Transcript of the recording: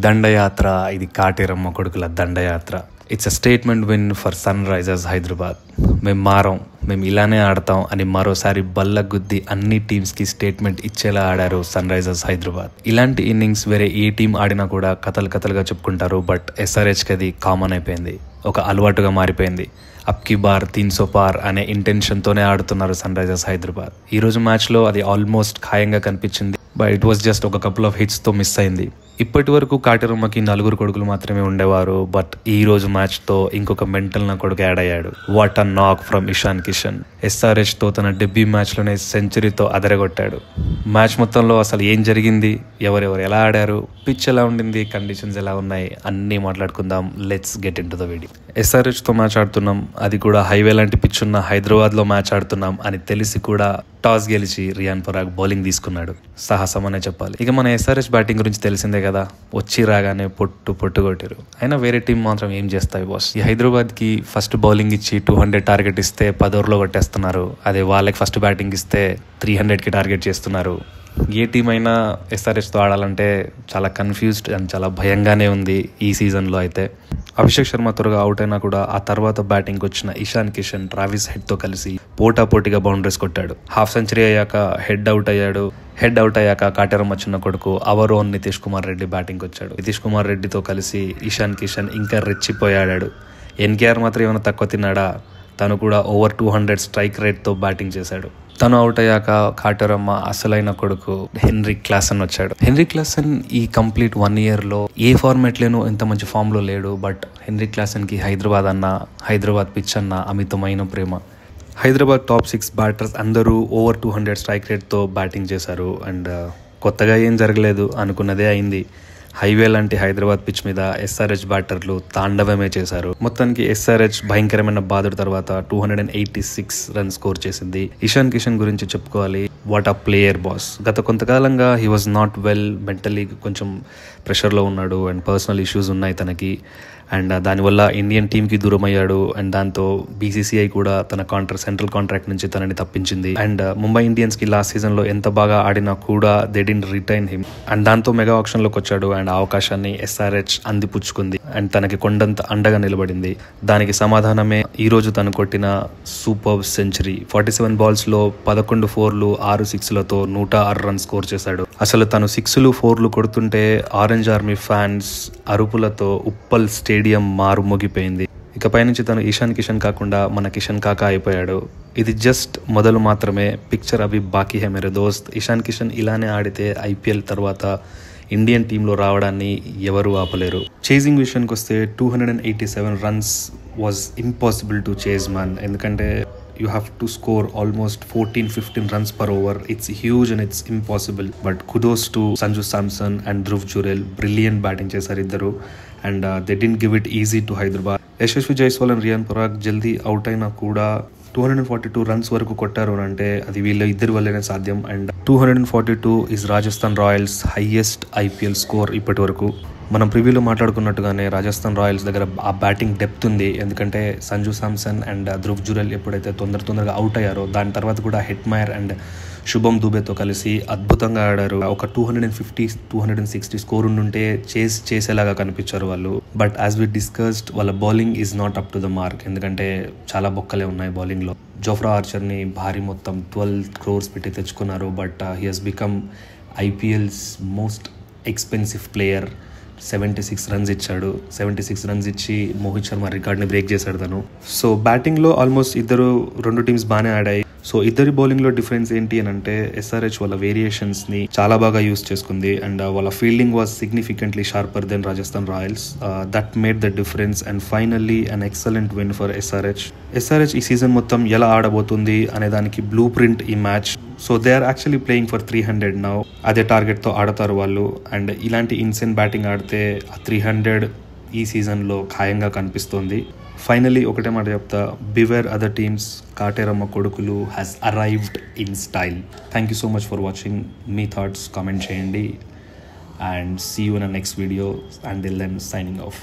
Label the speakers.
Speaker 1: దండయాత్ర ఇది కాటేరమ్మ కొడుకుల దండయాత్ర. It's a statement win for Sunrisers Hyderabad. మేము మారం, మేము ఇలానే ఆడతాం అని మరోసారి బల్ల గుద్ది అన్ని టీమ్స్కి స్టేట్మెంట్ ఇచ్చేలా ఆడారు సన్ రైజర్స్ హైదరాబాద్. ఇలాంటి ఇన్నింగ్స్ వేరే ఏ టీం ఆడినా కూడా కథలుగా చెప్పుకుంటారు. బట్ ఎస్ఆర్హెచ్కి అది కామన్ అయిపోయింది, ఒక అలవాటుగా మారిపోయింది. అప్కి బార్ 300 పార్ అనే ఇంటెన్షన్తోనే ఆడుతున్నారు సన్ రైజర్స్ హైదరాబాద్. ఈ రోజు మ్యాచ్లో అది ఆల్మోస్ట్ ఖాయంగా కనిపించింది. బట్ ఇట్ వాస్ జస్ట్ ఒక కపుల్ ఆఫ్ హిట్స్తో మిస్ అయింది. ఇప్పటి వరకు కాటేరమ్మకి 4 కొడుకులు మాత్రమే ఉండేవారు. బట్ ఈ రోజు మ్యాచ్తో ఇంకొక మెంటల్ నా కొడుకు యాడ్ అయ్యాడు. వాట్ అ నాక్ ఫ్రమ్ ఇషాన్ కిషన్. ఎస్ఆర్హెచ్తో తన డెబ్యూ మ్యాచ్లోనే సెంచరీతో అదరగొట్టాడు. మ్యాచ్ మొత్తంలో అసలు ఏం జరిగింది, ఎవరెవరు ఎలా ఆడారు, పిచ్ ఎలా ఉండింది, కండిషన్స్ ఎలా ఉన్నాయి అన్నీ మాట్లాడుకుందాం. Let's get into the video. ఎస్ఆర్హెచ్తో మ్యాచ్ ఆడుతున్నాం, అది కూడా హైవే లాంటి పిచ్ ఉన్న హైదరాబాద్లో మ్యాచ్ ఆడుతున్నాం అని తెలిసి కూడా టాస్ గెలిచి రియాన్ పరాగ్ బౌలింగ్ తీసుకున్నాడు. సాహసం అనే చెప్పాలి. ఇక మన ఎస్ఆర్హెచ్ బ్యాటింగ్ గురించి తెలిసిందే కదా, వచ్చి రాగానే పొట్టు కొట్టారు. అయినా వేరే టీం మాత్రం ఏం చేస్తాయి బాస్. ఈ హైదరాబాద్కి ఫస్ట్ బౌలింగ్ ఇచ్చి 200 టార్గెట్ ఇస్తే 10 ఓవర్లో కొట్టేస్తున్నారు. అదే వాళ్ళకి ఫస్ట్ బ్యాటింగ్ ఇస్తే 300కి టార్గెట్ చేస్తున్నారు. ఏ టీం అయినా ఎస్ఆర్హెచ్తో ఆడాలంటే చాలా కన్ఫ్యూజ్డ్ అండ్ చాలా భయంగానే ఉంది ఈ సీజన్లో. అయితే అభిషేక్ శర్మ త్వరగా అవుట్ అయినా కూడా ఆ తర్వాత బ్యాటింగ్కి వచ్చిన ఇషాన్ కిషన్ ట్రావిస్ హెడ్తో కలిసి పోటాపోటీగా బౌండరీస్ కొట్టాడు. హాఫ్ సెంచరీ అయ్యాక హెడ్ అవుట్ అయ్యాక కాటేరమ్మ చిన్న కొడుకు అవర్ ఓన్ నితీష్ కుమార్ రెడ్డి బ్యాటింగ్కి వచ్చాడు. నితీష్ కుమార్ రెడ్డితో కలిసి ఇషాన్ కిషన్ ఇంకా రెచ్చిపోయాడాడు. ఎన్కేఆర్ మాత్రం ఏమైనా తక్కువ తిన్నాడా, తను కూడా ఓవర్ 200 స్ట్రైక్ రేట్తో బ్యాటింగ్ చేశాడు. తను అవుట్ అయ్యాక కాటేరమ్మ అసలైన కొడుకు హెన్రిక్ క్లాసన్ వచ్చాడు. హెన్రిక్ క్లాసన్ ఈ కంప్లీట్ 1 ఇయర్లో ఏ ఫార్మాట్లోనూ ఇంత మంచి ఫామ్లో లేడు. బట్ హెన్రిక్ క్లాసన్కి హైదరాబాద్ పిచ్ అన్న అమితమైన ప్రేమ. హైదరాబాద్ టాప్ 6 బ్యాటర్స్ అందరూ ఓవర్ 200 స్ట్రైక్ రేట్తో బ్యాటింగ్ చేశారు. అండ్ కొత్తగా ఏం జరగలేదు, అనుకున్నదే అయింది. హైవే లాంటి హైదరాబాద్ పిచ్ మీద ఎస్ఆర్హెచ్ బ్యాటర్లు తాండవమే చేశారు. మొత్తానికి ఎస్ఆర్హెచ్ భయంకరమైన బాధుడు తర్వాత 286 రన్స్ స్కోర్ చేసింది. ఇషాన్ కిషన్ గురించి చెప్పుకోవాలి. వాట్ ఆ ప్లేయర్ బాస్. గత కొంతకాలంగా he was not well, mentally కొంచెం ప్రెషర్లో ఉన్నాడు అండ్ పర్సనల్ ఇష్యూస్ ఉన్నాయి తనకి. అండ్ దానివల్ల ఇండియన్ టీమ్కి దూరం అయ్యాడు. అండ్ దాంతో బీసీసీఐ కూడా తన సెంట్రల్ కాంట్రాక్ట్ నుంచి తనని తప్పించింది. అండ్ ముంబై ఇండియన్స్కి లాస్ట్ సీజన్లో ఎంత బాగా ఆడినా కూడా they didn't retain him. And దాంతో మెగా ఆప్షన్లోకి వచ్చాడు. అండ్ ఆ అవకాశాన్ని ఎస్ఆర్హెచ్ అందిపుచ్చుకుంది అండ్ తనకి కొండంత అండగా నిలబడింది. దానికి సమాధానమే ఈ రోజు తను కొట్టిన సూపర్ సెంచరీ. 47 బాల్స్లో 11 4లు 6 6లతో 106 రన్స్ స్కోర్ చేశాడు. అసలు తను 6లు 4లు కొడుతుంటే ఆరెంజ్ ఆర్మీ ఫ్యాన్స్ అరుపులతో ఉప్పల్ స్టేడియం మారుమోగిపోయింది. ఇకపై నుంచి తను ఇషాన్ కిషన్ కాకుండా మన కిషన్ కాకా అయిపోయాడు. ఇది జస్ట్ మొదలు మాత్రమే. పిక్చర్ అవి బాకీ హే మేరే దోస్త్. ఇషాన్ కిషన్ ఇలానే ఆడితే ఐపీఎల్ తర్వాత ఇండియన్ టీంలో రావడాన్ని ఎవరు ఆపలేరు. చేజింగ్ విషయానికి వస్తే 287 runs was impossible to chase man. ఎందుకంటే you have to score almost 14-15 runs per over. It's huge and it's impossible. But kudos to Sanju Samson and Dhruv Jurel. Brilliant batting చేశారు ఇద్దరు. And they didn't give it easy to Hyderabad. Yashasvi Jaiswal and Riyan Parag జల్దీ out అయినా కూడా 242 runs వరకు కొట్టారు అంటే అది వీళ్ళ ఇద్దరి వల్లనే సాధ్యం. And 242 is Rajasthan Royals highest IPL score ఇప్పటి వరకు. మనం ప్రివ్యూలో మాట్లాడుకున్నట్టుగానే రాజస్థాన్ రాయల్స్ దగ్గర ఆ బ్యాటింగ్ డెప్త్ ఉంది. ఎందుకంటే సంజు శాంసన్ అండ్ ధ్రువ్ జురెల్ ఎప్పుడైతే తొందరగా అవుట్ అయ్యారో దాని తర్వాత కూడా హెట్మైర్ అండ్ శుభం దుబేతో కలిసి అద్భుతంగా ఆడారు. ఒక 250-260 స్కోర్ ఉండుంటే చేసేలాగా కనిపించారు వాళ్ళు. బట్ యాజ్ వి డిస్కస్డ్ వాళ్ళ bowling is not up to the mark. ఎందుకంటే చాలా బొక్కలే ఉన్నాయి బౌలింగ్లో. జోఫ్రా ఆర్చర్ని భారీ మొత్తం 12 crores పెట్టి తెచ్చుకున్నారు. But he has become IPL's most expensive player. 76 runs ఇచ్చాడు. 76 రన్స్ ఇచ్చి మోహిత్ శర్మ రికార్డ్ని బ్రేక్ చేశాడు తను. సో బ్యాటింగ్లో ఆల్మోస్ట్ 2 టీమ్స్ బాగానే ఆడాయి. సో ఇద్దరి బౌలింగ్లో డిఫరెన్స్ ఏంటి అని అంటే ఎస్ఆర్హెచ్ వాళ్ళ వేరియేషన్స్ని చాలా బాగా యూస్ చేసుకుంది. అండ్ వాళ్ళ fielding was significantly sharper than Rajasthan Royals. That made the difference. And finally an excellent win for SRH ఈ సీజన్ మొత్తం ఎలా ఆడబోతుంది అనే దానికి బ్లూ ప్రింట్ ఈ match. So they are actually playing for 300 now. అదే టార్గెట్తో ఆడతారు వాళ్ళు. అండ్ ఇలాంటి ఇన్సెన్ బ్యాటింగ్ ఆడితే ఆ 300 ఈ సీజన్లో ఖాయంగా కనిపిస్తోంది. ఫైనలీ ఒకటే మాట చెప్తా, బివేర్ అదర్ టీమ్స్. కాటేరమ్మ కొడుకులు has arrived in style. Thank you so much for watching. మీ థాట్స్ కామెంట్ చేయండి. And see you in next video. Until then signing of.